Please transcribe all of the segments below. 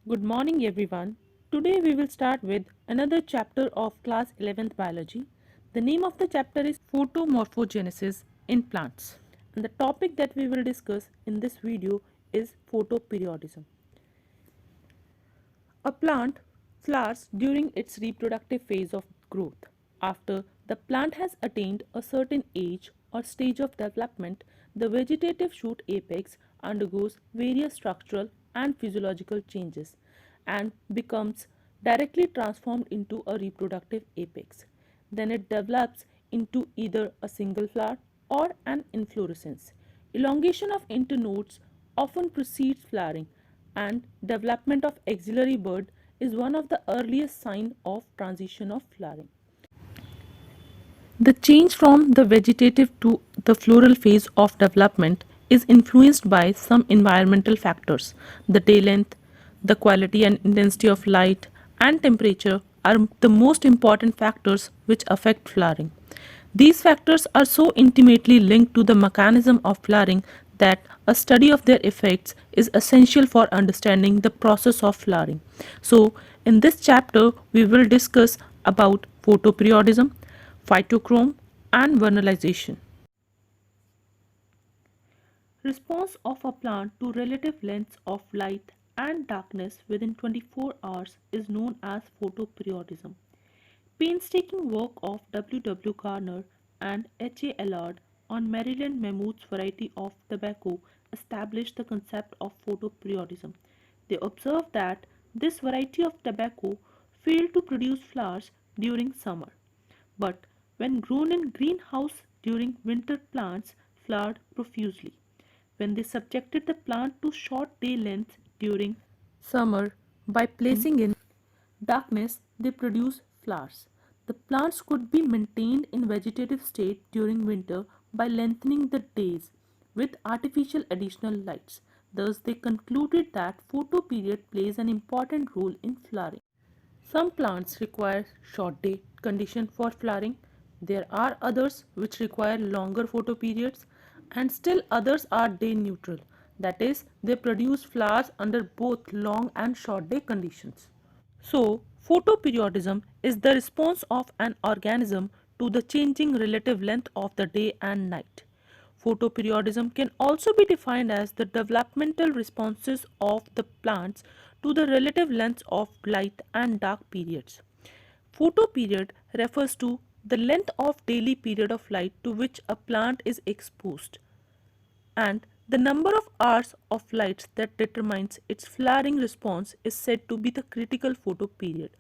Good morning everyone. Today we will start with another chapter of class 11th biology. The name of the chapter is Photomorphogenesis in plants. And the topic that we will discuss in this video is photoperiodism. A plant flowers during its reproductive phase of growth. After the plant has attained a certain age or stage of development, the vegetative shoot apex undergoes various structural and physiological changes and becomes directly transformed into a reproductive apex. Then it develops into either a single flower or an inflorescence. Elongation of internodes often precedes flowering, and development of axillary bud is one of the earliest signs of transition of flowering. The change from the vegetative to the floral phase of development is influenced by some environmental factors. The day length, the quality and intensity of light, and temperature are the most important factors which affect flowering. These factors are so intimately linked to the mechanism of flowering that a study of their effects is essential for understanding the process of flowering. So, in this chapter, we will discuss about photoperiodism, phytochrome, and vernalization. Response of a plant to relative lengths of light and darkness within 24 hours is known as photoperiodism. Painstaking work of W. W. Garner and H. A. Allard on Maryland mammoth's variety of tobacco established the concept of photoperiodism. They observed that this variety of tobacco failed to produce flowers during summer, but when grown in greenhouse during winter plants flowered profusely. When they subjected the plant to short day lengths during summer by placing in darkness, they produce flowers. The plants could be maintained in vegetative state during winter by lengthening the days with artificial additional lights. Thus, they concluded that photoperiod plays an important role in flowering. Some plants require short day condition for flowering. There are others which require longer photoperiods, and still others are day neutral. That is, they produce flowers under both long and short day conditions. So, photoperiodism is the response of an organism to the changing relative length of the day and night. Photoperiodism can also be defined as the developmental responses of the plants to the relative lengths of light and dark periods. Photoperiod refers to the length of daily period of light to which a plant is exposed, and the number of hours of light that determines its flowering response is said to be the critical photoperiod.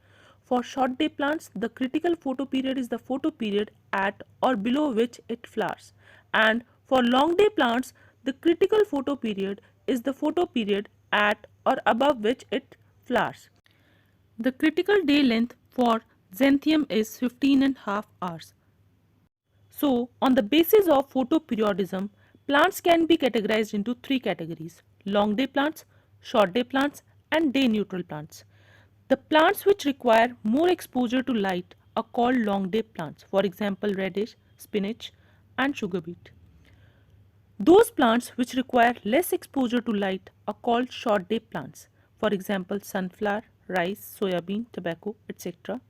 For short day plants, the critical photoperiod is the photoperiod at or below which it flowers, and for long day plants, the critical photoperiod is the photoperiod at or above which it flowers. The critical day length for xanthium is 15.5 hours. So, on the basis of photoperiodism, plants can be categorized into three categories: long day plants, short day plants, and day neutral plants. The plants which require more exposure to light are called long day plants, for example, radish, spinach, and sugar beet. Those plants which require less exposure to light are called short day plants, for example, sunflower, rice, soybean, tobacco, etc.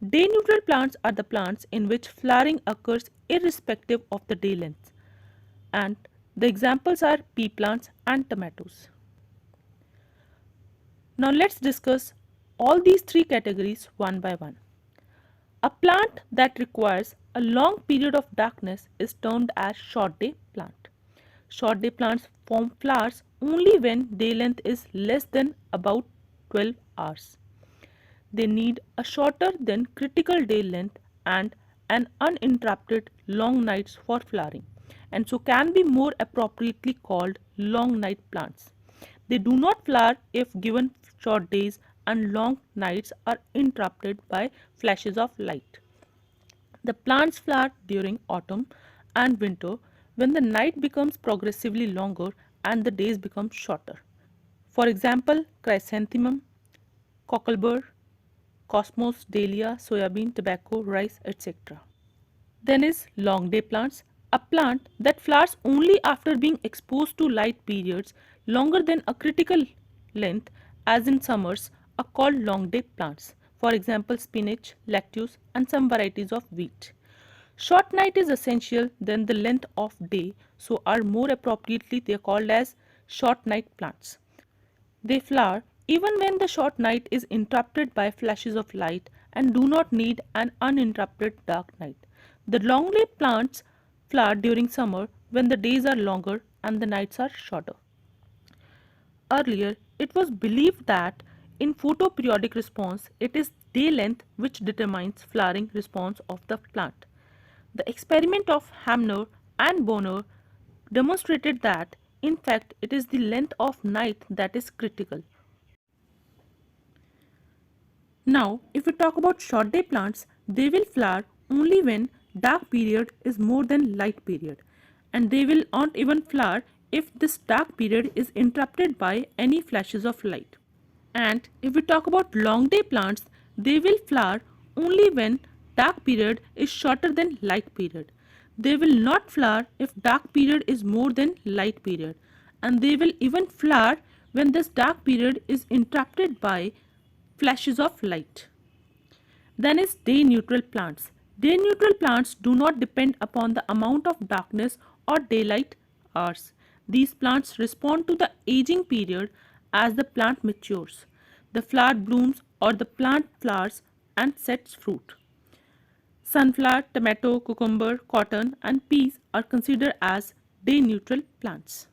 Day neutral plants are the plants in which flowering occurs irrespective of the day length, and the examples are pea plants and tomatoes. Now let's discuss all these three categories one by one. A plant that requires a long period of darkness is termed as short day plant. Short day plants form flowers only when day length is less than about 12 hours. They need a shorter than critical day length and an uninterrupted long nights for flowering, and so can be more appropriately called long night plants. They do not flower if given short days and long nights are interrupted by flashes of light. The plants flower during autumn and winter when the night becomes progressively longer and the days become shorter. For example, chrysanthemum, cocklebur, cosmos, dahlia, soybean, tobacco, rice, etc. Then is long day plants, a plant that flowers only after being exposed to light periods longer than a critical length as in summers, are called long day plants. For example, spinach, lettuce, and some varieties of wheat. Short night is essential than the length of day, so are more appropriately they are called as short night plants. They flower even when the short night is interrupted by flashes of light and do not need an uninterrupted dark night. The long day plants flower during summer when the days are longer and the nights are shorter. Earlier, it was believed that in photoperiodic response, it is day length which determines flowering response of the plant. The experiment of Hamner and Bonner demonstrated that, in fact, it is the length of night that is critical. Now, if we talk about short day plants, they will flower only when dark period is more than light period, and they will not even flower if this dark period is interrupted by any flashes of light. And if we talk about long day plants, they will flower only when dark period is shorter than light period. They will not flower if dark period is more than light period, and they will even flower when this dark period is interrupted by flashes of light. Then is day neutral plants. Day neutral plants do not depend upon the amount of darkness or daylight hours. These plants respond to the aging period as the plant matures. The flower blooms or the plant flowers and sets fruit. Sunflower, tomato, cucumber, cotton and peas are considered as day neutral plants.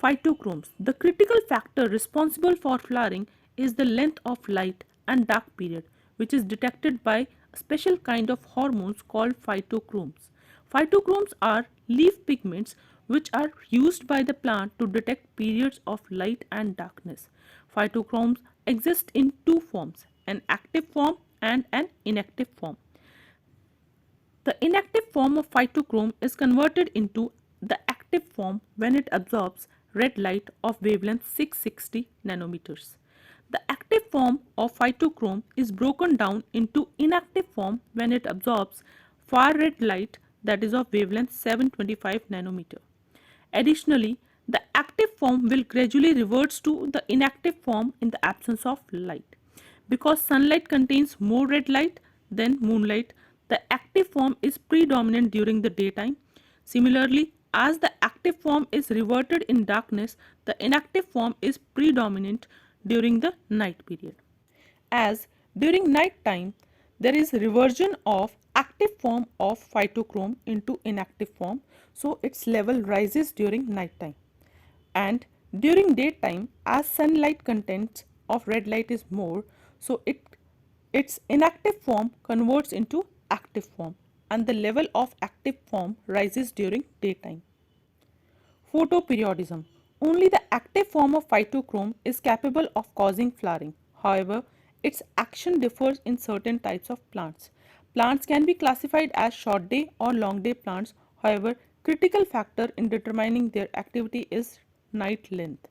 Phytochromes. The critical factor responsible for flowering is the length of light and dark period, which is detected by a special kind of hormones called phytochromes. Phytochromes are leaf pigments which are used by the plant to detect periods of light and darkness. Phytochromes exist in two forms, an active form and an inactive form. The inactive form of phytochrome is converted into the active form when it absorbs red light of wavelength 660 nanometers. The active form of phytochrome is broken down into inactive form when it absorbs far red light that is of wavelength 725 nanometer. Additionally, the active form will gradually reverts to the inactive form in the absence of light. Because sunlight contains more red light than moonlight, the active form is predominant during the daytime. Similarly, as the active form is reverted in darkness, the inactive form is predominant during the night period. As during night time, there is reversion of active form of phytochrome into inactive form, so its level rises during night time. And during daytime, as sunlight content of red light is more, so its inactive form converts into active form and the level of active form rises during daytime. Photoperiodism. Only the active form of phytochrome is capable of causing flowering. However, its action differs in certain types of plants. Plants can be classified as short day or long day plants. However, critical factor in determining their activity is night length.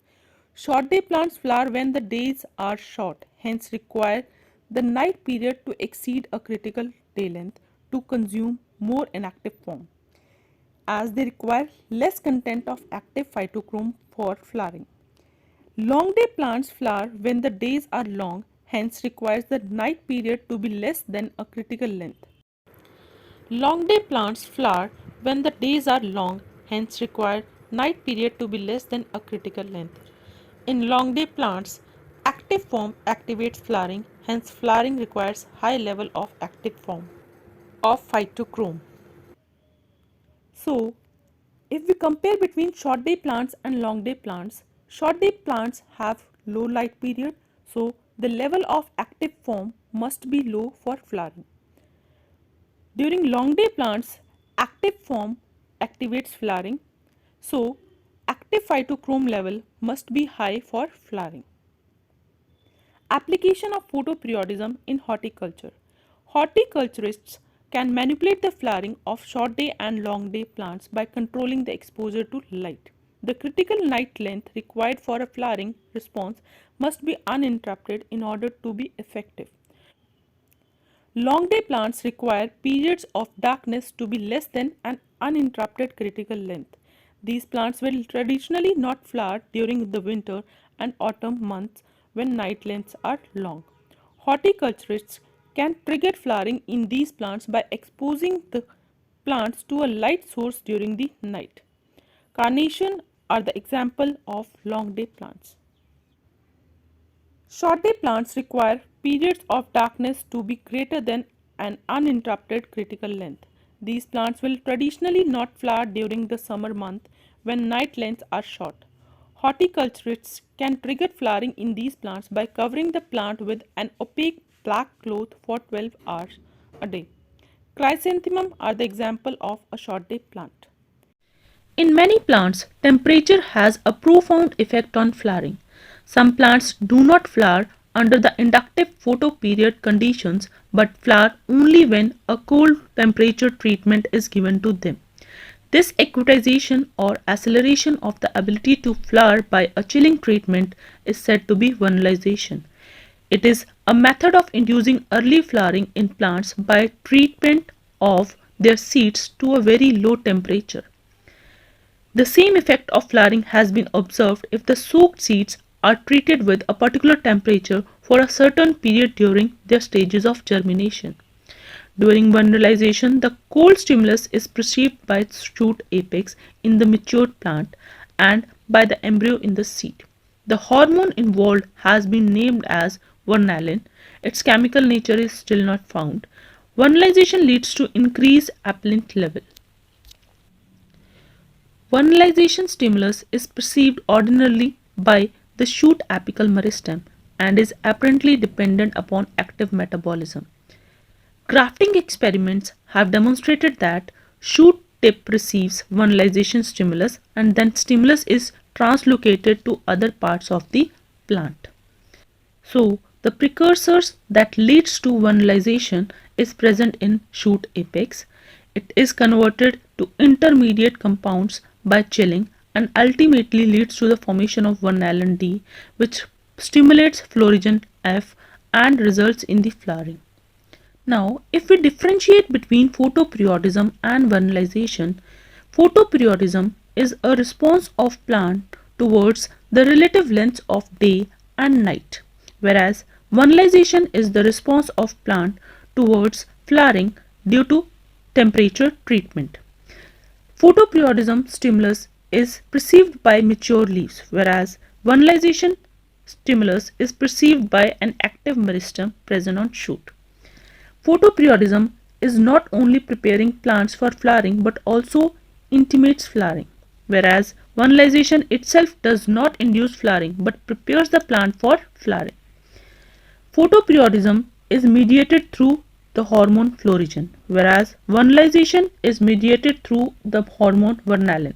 Short day plants flower when the days are short, hence require the night period to exceed a critical day length to consume more inactive form, as they require less content of active phytochrome for flowering. Long day plants flower when the days are long, hence requires the night period to be less than a critical length. Long day plants flower when the days are long, hence require night period to be less than a critical length. In long day plants, active form activates flowering, hence flowering requires high level of active form of phytochrome. So, if we compare between short day plants and long day plants, short day plants have low light period, so the level of active form must be low for flowering. During long day plants, active form activates flowering, so active phytochrome level must be high for flowering. Application of photoperiodism in horticulture. Horticulturists can manipulate the flowering of short day and long day plants by controlling the exposure to light. The critical night length required for a flowering response must be uninterrupted in order to be effective. Long day plants require periods of darkness to be less than an uninterrupted critical length. These plants will traditionally not flower during the winter and autumn months when night lengths are long. Horticulturists can trigger flowering in these plants by exposing the plants to a light source during the night. Carnation are the example of long day plants. Short day plants require periods of darkness to be greater than an uninterrupted critical length. These plants will traditionally not flower during the summer month when night lengths are short. Horticulturists can trigger flowering in these plants by covering the plant with an opaque black cloth for 12 hours a day. Chrysanthemum are the example of a short day plant. In many plants, temperature has a profound effect on flowering. Some plants do not flower under the inductive photoperiod conditions but flower only when a cold temperature treatment is given to them. This acutization or acceleration of the ability to flower by a chilling treatment is said to be vernalization. It is a method of inducing early flowering in plants by treatment of their seeds to a very low temperature. The same effect of flowering has been observed if the soaked seeds are treated with a particular temperature for a certain period during their stages of germination. During vernalization, the cold stimulus is perceived by its shoot apex in the matured plant and by the embryo in the seed. The hormone involved has been named as vernalin. Its chemical nature is still not found. Vernalization leads to increased appellant level. Vernalization stimulus is perceived ordinarily by the shoot apical meristem and is apparently dependent upon active metabolism. Grafting experiments have demonstrated that shoot tip receives vernalization stimulus and then stimulus is translocated to other parts of the plant. So, the precursors that leads to vernalization is present in shoot apex. It is converted to intermediate compounds by chilling and ultimately leads to the formation of vernalin D, which stimulates phloriston F and results in the flowering. Now, if we differentiate between photoperiodism and vernalization, photoperiodism is a response of plant towards the relative lengths of day and night, whereas vernalization is the response of plant towards flowering due to temperature treatment. Photoperiodism stimulus is perceived by mature leaves, whereas vernalization stimulus is perceived by an active meristem present on shoot. Photoperiodism is not only preparing plants for flowering but also intimates flowering, whereas vernalization itself does not induce flowering but prepares the plant for flowering. Photoperiodism is mediated through the hormone phloriston, whereas vernalization is mediated through the hormone vernalin.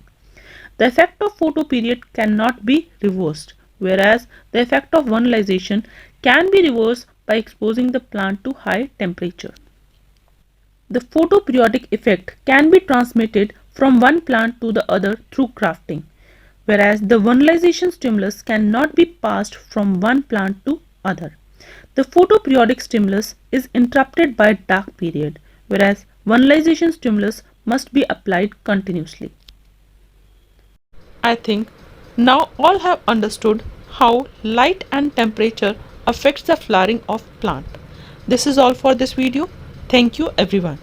The effect of photoperiod cannot be reversed, whereas the effect of vernalization can be reversed by exposing the plant to high temperature. The photoperiodic effect can be transmitted from one plant to the other through grafting, whereas the vernalization stimulus cannot be passed from one plant to other. The photoperiodic stimulus is interrupted by dark period, whereas vernalization stimulus must be applied continuously. I think now all have understood how light and temperature affects the flowering of plant. This is all for this video. Thank you everyone.